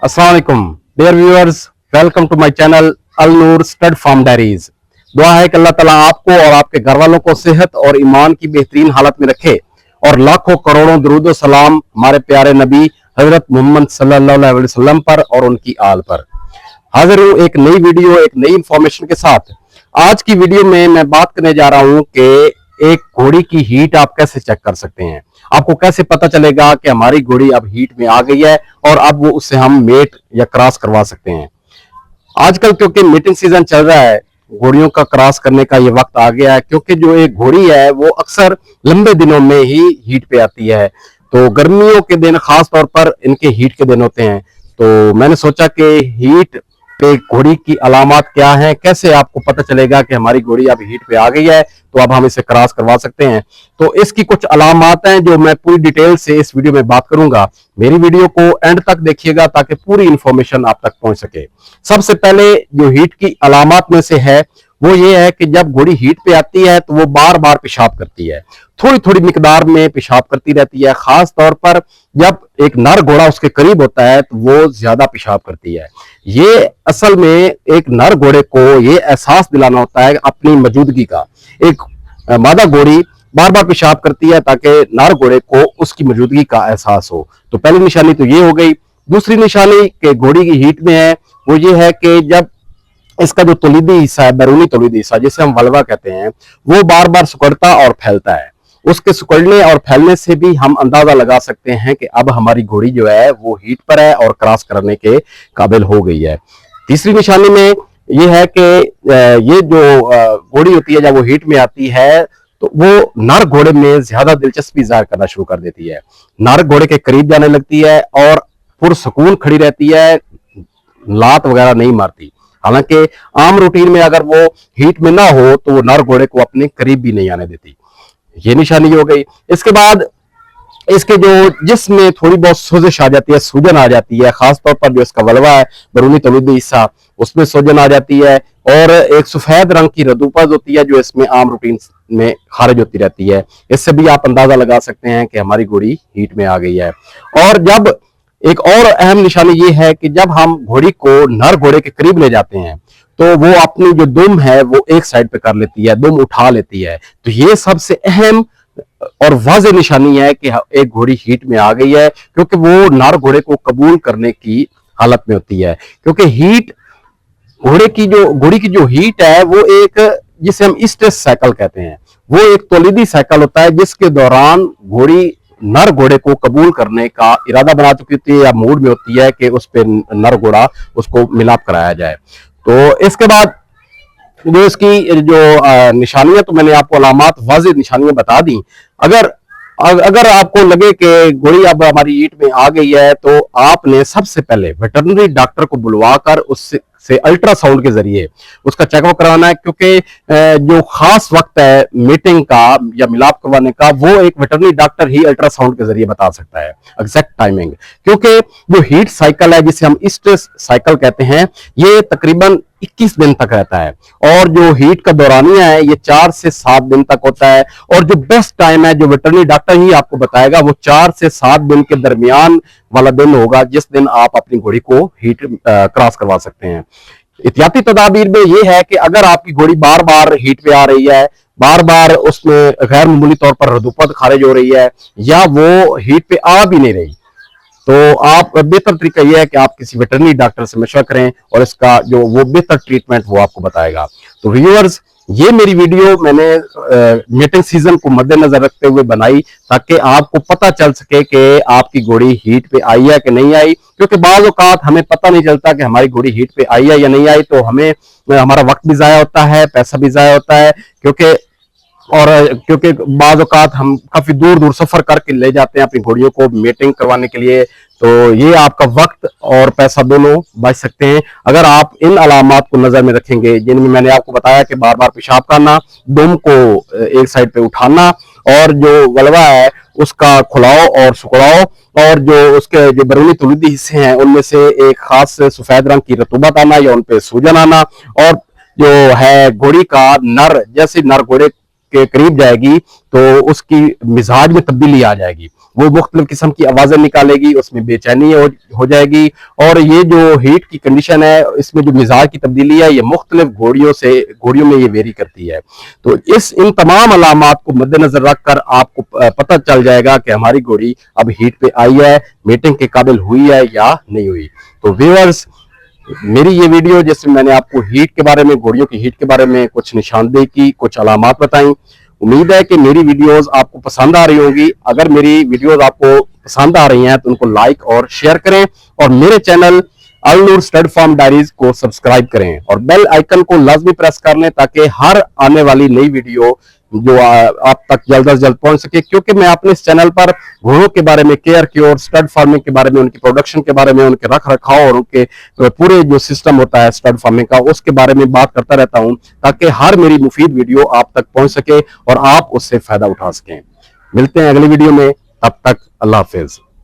अस्सलाम वालेकुम dear viewers, welcome to my channel Al Noor stud farm diaries. दुआ है कि अल्लाह ताला आपको और आपके घर वालों को सेहत और ईमान की बेहतरीन हालत में रखे और लाखों करोड़ों दुरूद सलाम हमारे प्यारे नबी हजरत मोहम्मद सल्लल्लाहु अलैहि वसल्लम पर और उनकी आल पर। हाजिर हूँ एक नई वीडियो, एक नई इंफॉर्मेशन के साथ। आज की वीडियो में मैं बात करने जा रहा हूँ कि एक घोड़ी की हीट आप कैसे चेक कर सकते हैं। आपको कैसे पता चलेगा कि हमारी घोड़ी अब हीट में आ गई है और अब वो उससे हम मेट या क्रॉस करवा सकते हैं। आजकल क्योंकि मीटिंग सीजन चल रहा है, घोड़ियों का क्रॉस करने का ये वक्त आ गया है, क्योंकि जो एक घोड़ी है वो अक्सर लंबे दिनों में ही हीट पे आती है। तो गर्मियों के दिन खास तौर पर इनके हीट के दिन होते हैं। तो मैंने सोचा कि हीट पे घोड़ी की अलामत क्या है, कैसे आपको पता चलेगा कि हमारी घोड़ी अब हीट पे आ गई है तो अब हम इसे क्रॉस करवा सकते हैं। तो इसकी कुछ अलामत हैं जो मैं पूरी डिटेल से इस वीडियो में बात करूंगा। मेरी वीडियो को एंड तक देखिएगा ताकि पूरी इंफॉर्मेशन आप तक पहुंच सके। सबसे पहले जो हीट की अलामत में से है वो ये है कि जब घोड़ी हीट पे आती है तो वो बार बार पेशाब करती है, थोड़ी थोड़ी मिकदार में पेशाब करती रहती है। खास तौर पर जब एक नर घोड़ा उसके करीब होता है तो वो ज्यादा पेशाब करती है। ये असल में एक नर घोड़े को ये एहसास दिलाना होता है अपनी मौजूदगी का। एक मादा घोड़ी बार बार पेशाब करती है ताकि नर घोड़े को उसकी मौजूदगी का एहसास हो। तो पहली निशानी तो ये हो गई। दूसरी निशानी के घोड़ी की हीट में है वो ये है कि जब इसका जो तौलीदी हिस्सा है, बैरूनी तौलीदी हिस्सा जिसे हम वल्वा कहते हैं, वो बार बार सिकुड़ता और फैलता है। उसके सिकुड़ने और फैलने से भी हम अंदाजा लगा सकते हैं कि अब हमारी घोड़ी जो है वो हीट पर है और क्रॉस करने के काबिल हो गई है। तीसरी निशानी में ये है कि ये जो घोड़ी होती है जब वो हीट में आती है तो वो नर घोड़े में ज्यादा दिलचस्पी जाहिर करना शुरू कर देती है, नर घोड़े के करीब जाने लगती है और पुरसुकून खड़ी रहती है, लात वगैरह नहीं मारती। हालांकि आम रूटीन में अगर वो हीट में ना हो तो वो नर घोड़े को अपने करीब भी नहीं आने देती। ये निशानी हो गई। इसके बाद इसके जो जिस्म में थोड़ी बहुत सोजिश आ जाती है, सूजन आ जाती है। खासतौर पर जो इसका वलवा है, बैरूनी तौलीदी हिस्सा, उसमें सूजन आ जाती है और एक सफेद रंग की रदूपज होती है जो इसमें आम रूटीन में खारिज होती रहती है। इससे भी आप अंदाजा लगा सकते हैं कि हमारी घोड़ी हीट में आ गई है। और जब एक और अहम निशानी ये है कि जब हम घोड़ी को नर घोड़े के करीब ले जाते हैं तो वो अपनी जो दुम है वो एक साइड पे कर लेती है, दुम उठा लेती है। तो ये सबसे अहम और वाज़ेह निशानी है कि एक घोड़ी हीट में आ गई है, क्योंकि वो नर घोड़े को कबूल करने की हालत में होती है। क्योंकि हीट घोड़ी की जो हीट है वो एक, जिसे हम स्ट्रेस साइकिल कहते हैं, वो एक तौलीदी साइकिल होता है जिसके दौरान घोड़ी नर घोड़े को कबूल करने का इरादा बना चुकी होती है या मूड में होती है कि उस पे नर घोड़ा उसको मिलाप कराया जाए। तो इसके बाद जो इसकी जो निशानियां, तो मैंने आपको अलामत वाज़ेह निशानियां बता दी। अगर अगर आपको लगे कि घोड़ी अब हमारी हीट में आ गई है तो आपने सबसे पहले वेटरनरी डॉक्टर को बुलवाकर उससे अल्ट्रासाउंड के जरिए उसका चेकअप करवाना है। क्योंकि जो खास वक्त है मीटिंग का या मिलाप करवाने का वो एक वेटरनरी डॉक्टर ही अल्ट्रासाउंड के जरिए बता सकता है एग्जैक्ट टाइमिंग। क्योंकि जो हीट साइकिल है जिसे हम स्ट्रेस साइकिल कहते हैं, ये तकरीबन 21 दिन तक रहता है और जो हीट का दौरानिया है ये 4 से 7 दिन तक होता है। और जो बेस्ट टाइम है जो वेटरनरी डॉक्टर ही आपको बताएगा वो 4 से 7 दिन के दरमियान वाला दिन होगा जिस दिन आप अपनी घोड़ी को हीट क्रॉस करवा सकते हैं। एहतियाती तदाबीर में ये है कि अगर आपकी घोड़ी बार बार हीट पे आ रही है, बार बार उसमें गैर मामूली तौर पर रदूपत खारिज हो रही है या वो हीट पे आ भी नहीं रही, तो आप बेहतर तरीका यह है कि आप किसी वेटरनरी डॉक्टर से मशवरा करें और इसका जो वो बेहतर ट्रीटमेंट वो आपको बताएगा। तो व्यूअर्स, ये मेरी वीडियो मैंने मीटिंग सीजन को मद्देनजर रखते हुए बनाई ताकि आपको पता चल सके कि आपकी घोड़ी हीट पे आई है कि नहीं आई। क्योंकि बाज़ औक़ात हमें पता नहीं चलता कि हमारी घोड़ी हीट पे आई है या नहीं आई, तो हमें हमारा वक्त भी ज़ाया होता है, पैसा भी ज़ाया होता है। क्योंकि बाज़ औक़ात हम काफी दूर दूर सफर करके ले जाते हैं अपनी घोड़ियों को मीटिंग करवाने के लिए, तो ये आपका वक्त और पैसा दोनों बच सकते हैं अगर आप इन अलामात को नजर में रखेंगे जिनमें मैंने आपको बताया कि बार बार पेशाब करना, दुम को एक साइड पे उठाना और जो वलवा है उसका खुलाओ और सुखड़ाओ, और जो उसके जो बैरूनी तौलीदी हिस्से हैं उनमें से एक खास सफेद रंग की रतूबत आना या उन पे सूजन आना, और जो है घोड़ी का नर, जैसे नर घोड़े के करीब जाएगी तो उसकी मिजाज में तब्दीली आ जाएगी। वो मुख्तलिफ किस्म की आवाजें निकालेगी, उसमें बेचैनी हो जाएगी। और ये जो हीट की कंडीशन है, इसमें जो मिजाज की तब्दीली है, ये मुख्तलिफ घोड़ियों में ये वेरी करती है। तो इन तमाम अलामात को मद्देनजर रखकर आपको पता चल जाएगा कि हमारी घोड़ी अब हीट पे आई है, मीटिंग के काबिल हुई है या नहीं हुई। तो व्यूअर्स, मेरी ये वीडियो जैसे मैंने आपको हीट के बारे में, घोड़ियों की हीट के बारे में कुछ निशानदेही की, कुछ अलामात बताई। उम्मीद है कि मेरी वीडियोस आपको पसंद आ रही होंगी। अगर मेरी वीडियोस आपको पसंद आ रही हैं तो उनको लाइक और शेयर करें, और मेरे channel Al Noor stud farm diaries को सब्सक्राइब करें और बेल आइकन को लाजमी प्रेस कर लें, ताकि हर आने वाली नई वीडियो जो आप तक जल्द से जल्द पहुंच सके। क्योंकि मैं अपने इस चैनल पर घोड़ों के बारे में, केयर की और स्टड फार्मिंग के बारे में, उनकी प्रोडक्शन के बारे में, उनके रख रखाव और उनके पूरे जो सिस्टम होता है स्टड फार्मिंग का, उसके बारे में बात करता रहता हूं, ताकि हर मेरी मुफीद वीडियो आप तक पहुंच सके और आप उससे फायदा उठा सकें। मिलते हैं अगली वीडियो में, तब तक अल्लाह हाफिज।